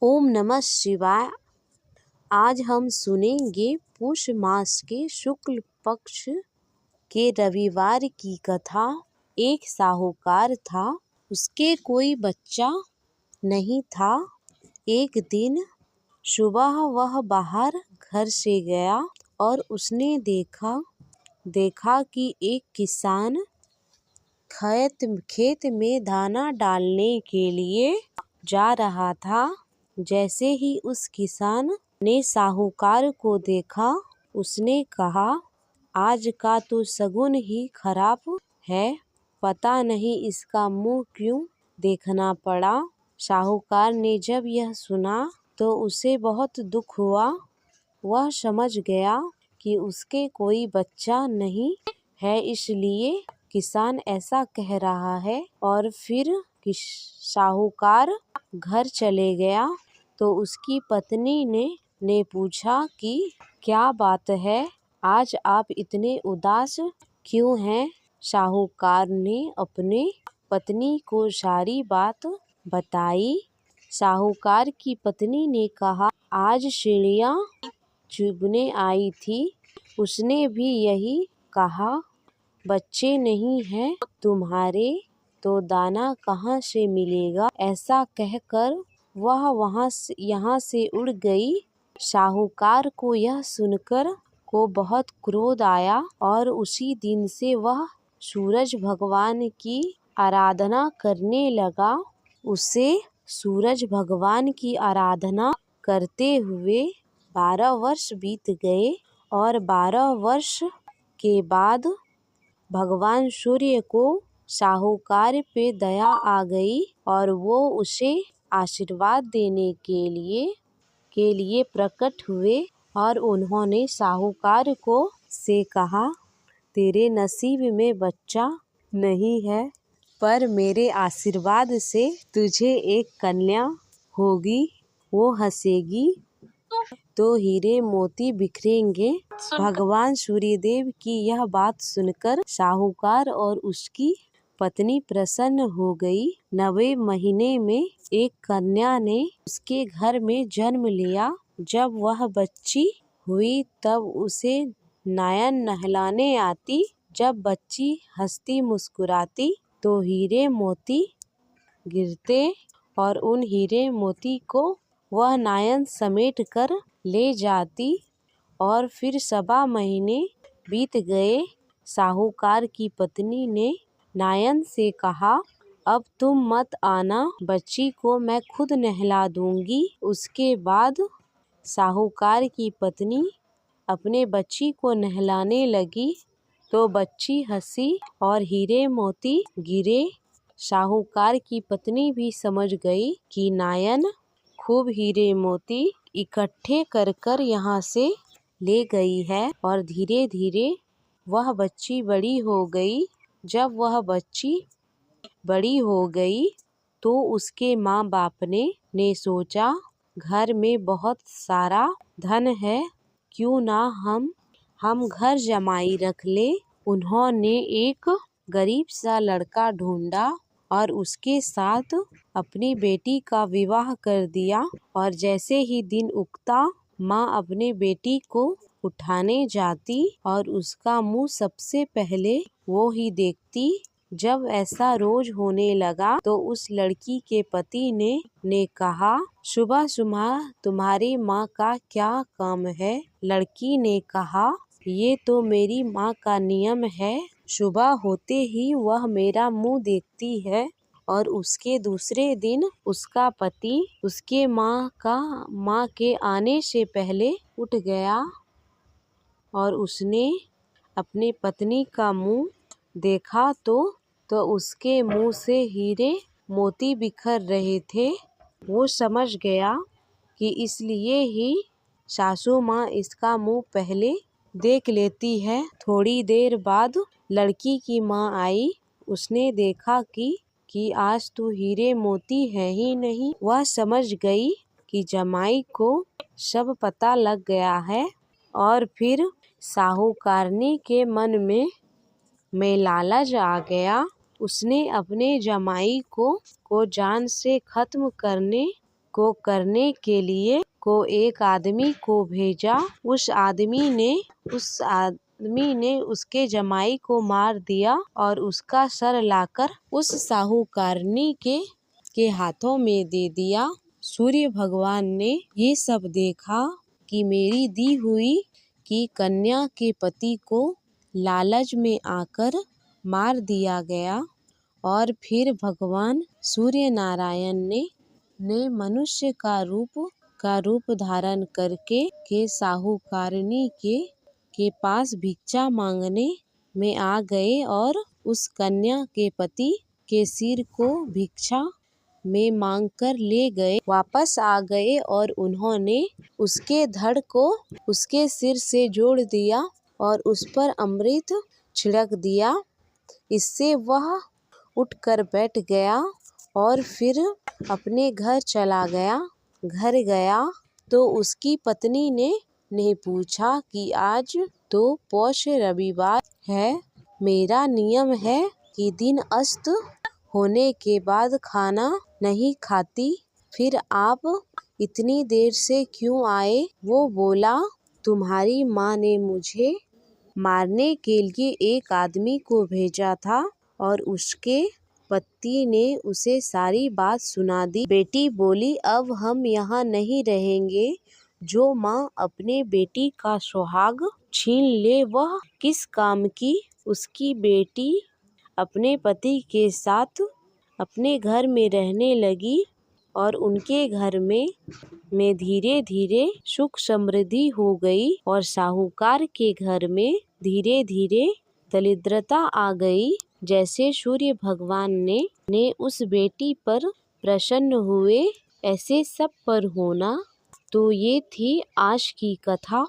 ओम नमः शिवाय। आज हम सुनेंगे पुष मास के शुक्ल पक्ष के रविवार की कथा। एक साहूकार था, उसके कोई बच्चा नहीं था। एक दिन सुबह वह बाहर घर से गया और उसने देखा कि एक किसान खेत में दाना डालने के लिए जा रहा था। जैसे ही उस किसान ने साहूकार को देखा, उसने कहा, आज का तो शगुन ही खराब है, पता नहीं इसका मुंह क्यों देखना पड़ा। साहूकार ने जब यह सुना तो उसे बहुत दुख हुआ। वह समझ गया कि उसके कोई बच्चा नहीं है, इसलिए किसान ऐसा कह रहा है। और फिर साहूकार घर चले गया तो उसकी पत्नी ने पूछा कि क्या बात है, आज आप इतने उदास क्यों हैं। साहूकार ने अपने पत्नी को सारी बात बताई। साहूकार की पत्नी ने कहा, आज चिड़िया चुगने आई थी, उसने भी यही कहा, बच्चे नहीं हैं तुम्हारे तो दाना कहाँ से मिलेगा। ऐसा कहकर वह यहाँ से उड़ गई। साहूकार को यह सुनकर को बहुत क्रोध आया और उसी दिन से वह सूरज भगवान की आराधना करने लगा। उसे सूरज भगवान की आराधना करते हुए 12 वर्ष बीत गए और 12 वर्ष के बाद भगवान सूर्य को साहूकार पे दया आ गई और वो उसे आशीर्वाद देने के लिए प्रकट हुए। और उन्होंने साहूकार को से कहा, तेरे नसीब में बच्चा नहीं है, पर मेरे आशीर्वाद से तुझे एक कन्या होगी, वो हंसेगी तो हीरे मोती बिखरेंगे। भगवान सूर्यदेव की यह बात सुनकर साहूकार और उसकी पत्नी प्रसन्न हो गई। 9वें महीने में एक कन्या ने उसके घर में जन्म लिया। जब वह बच्ची हुई तब उसे नयन नहलाने आती। जब बच्ची हंसती मुस्कुराती तो हीरे मोती गिरते और उन हीरे मोती को वह नायन समेट कर ले जाती। और फिर 7 महीने बीत गए। साहूकार की पत्नी ने नायन से कहा, अब तुम मत आना, बच्ची को मैं खुद नहला दूंगी। उसके बाद साहूकार की पत्नी अपने बच्ची को नहलाने लगी तो बच्ची हंसी और हीरे मोती गिरे। साहूकार की पत्नी भी समझ गई कि नायन खूब हीरे मोती इकट्ठे कर कर यहाँ से ले गई है। और धीरे धीरे वह बच्ची बड़ी हो गई। जब वह बच्ची बड़ी हो गई तो उसके माँ बाप ने सोचा, घर में बहुत सारा धन है, क्यों ना हम घर जमाई रख ले। उन्होंने एक गरीब सा लड़का ढूंढा और उसके साथ अपनी बेटी का विवाह कर दिया। और जैसे ही दिन उगता, माँ अपने बेटी को उठाने जाती और उसका मुंह सबसे पहले वो ही देखती। जब ऐसा रोज होने लगा तो उस लड़की के पति ने कहा, सुबह सुबह तुम्हारी माँ का क्या काम है। लड़की ने कहा, ये तो मेरी माँ का नियम है, सुबह होते ही वह मेरा मुंह देखती है। और उसके दूसरे दिन उसका पति उसके माँ के आने से पहले उठ गया और उसने अपने पत्नी का मुंह देखा तो उसके मुंह से हीरे मोती बिखर रहे थे। वो समझ गया कि इसलिए ही सासू माँ इसका मुंह पहले देख लेती है। थोड़ी देर बाद लड़की की माँ आई। उसने देखा कि आज तो हीरे मोती है ही नहीं। वह समझ गई कि जमाई को सब पता लग गया है। और फिर साहूकारनी के मन में लालच आ गया। उसने अपने जमाई को जान से खत्म करने को करने के लिए एक आदमी को भेजा। उस आदमी ने उसके जमाई को मार दिया और उसका सर लाकर उस साहूकारनी के हाथों में दे दिया। सूर्य भगवान ने ये सब देखा कि मेरी दी हुई की कन्या के पति को लालच में आकर मार दिया गया। और फिर भगवान सूर्य नारायण ने मनुष्य का रूप धारण करके साहूकारनी के पास भिक्षा मांगने में आ गए और उस कन्या के पति के सिर को भिक्षा में मांगकर ले गए। वापस आ गए और उन्होंने उसके धड़ को उसके सिर से जोड़ दिया और उस पर अमृत छिड़क दिया। इससे वह उठकर बैठ गया और फिर अपने घर चला गया। घर गया तो उसकी पत्नी ने पूछा कि आज तो पौष रविवार है, मेरा नियम है कि दिन अस्त होने के बाद खाना नहीं खाती, फिर आप इतनी देर से क्यों आए? वो बोला, तुम्हारी माँ ने मुझे मारने के लिए एक आदमी को भेजा था और उसके पति ने उसे सारी बात सुना दी। बेटी बोली, अब हम यहाँ नहीं रहेंगे। जो माँ अपने बेटी का सुहाग छीन ले वह किस काम की? उसकी बेटी अपने पति के साथ अपने घर में रहने लगी और उनके घर में धीरे धीरे सुख समृद्धि हो गई और साहूकार के घर में धीरे धीरे दरिद्रता आ गई। जैसे सूर्य भगवान ने उस बेटी पर प्रसन्न हुए, ऐसे सब पर होना। तो ये थी आज की कथा।